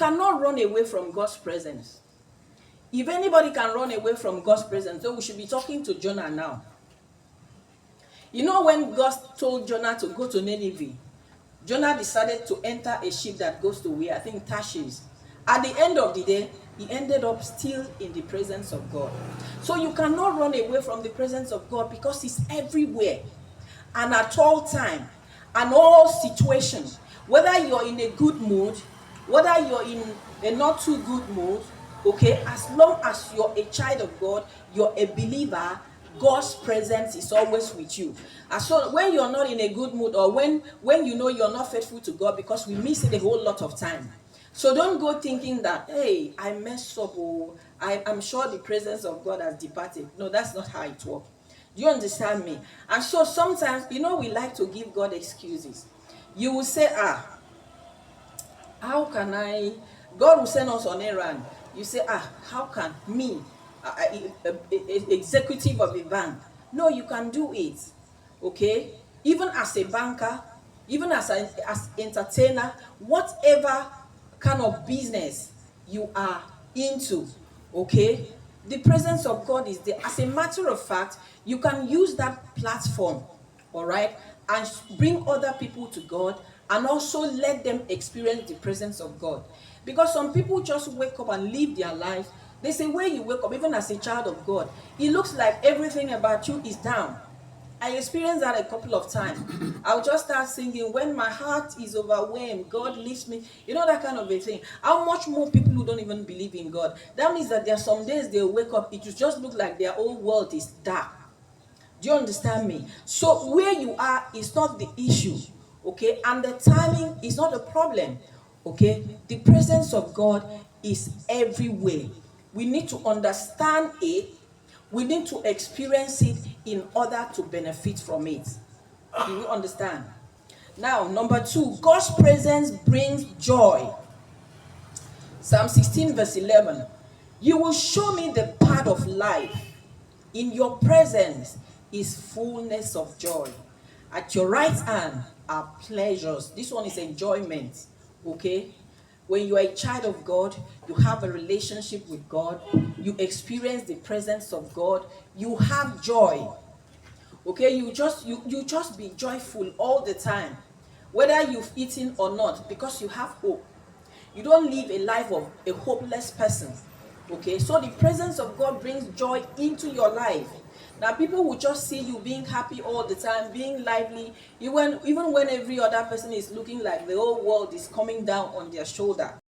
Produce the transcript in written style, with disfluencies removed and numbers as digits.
cannot run away from God's presence. If anybody can run away from God's presence, so we should be talking to Jonah now. You know, when God told Jonah to go to Nineveh, Jonah decided to enter a ship that goes to where? I think Tarshish. At the end of the day, he ended up still in the presence of God. So you cannot run away from the presence of God because He's everywhere and at all time and all situations. Whether you're in a good mood, whether you're in a not too good mood, okay, as long as you're a child of God, you're a believer, God's presence is always with you. And so when you're not in a good mood, or when you know you're not faithful to God, because we miss it a whole lot of time. So don't go thinking that, hey, I messed up, or I'm sure the presence of God has departed. No, that's not how it works. Do you understand me? And so sometimes, we like to give God excuses. You will say, how can I? God will send us on errand. You say, how can me, executive of a bank? No, you can do it. Okay? Even as a banker, even as entertainer, whatever kind of business you are into, okay? The presence of God is there. As a matter of fact, you can use that platform, all right, and bring other people to God, and also let them experience the presence of God. Because some people just wake up and live their life. They say, when you wake up, even as a child of God, it looks like everything about you is down. I experienced that a couple of times. I'll just start singing, when my heart is overwhelmed, God lifts me. You know, that kind of a thing. How much more people who don't even believe in God? That means that there are some days they'll wake up, it will just look like their whole world is dark. Do you understand me? So where you are is not the issue, okay? And the timing is not the problem, okay? The presence of God is everywhere. We need to understand it. We need to experience it in order to benefit from it. Do you understand? Now, number 2, God's presence brings joy. Psalm 16 verse 11. You will show me the path of life. In your presence is fullness of joy. At your right hand are pleasures. This one is enjoyment. Okay? When you are a child of God, you have a relationship with God, you experience the presence of God, you have joy. Okay, you just be joyful all the time, whether you've eaten or not, because you have hope. You don't live a life of a hopeless person. Okay, so the presence of God brings joy into your life. Now, people will just see you being happy all the time, being lively, even when every other person is looking like the whole world is coming down on their shoulder.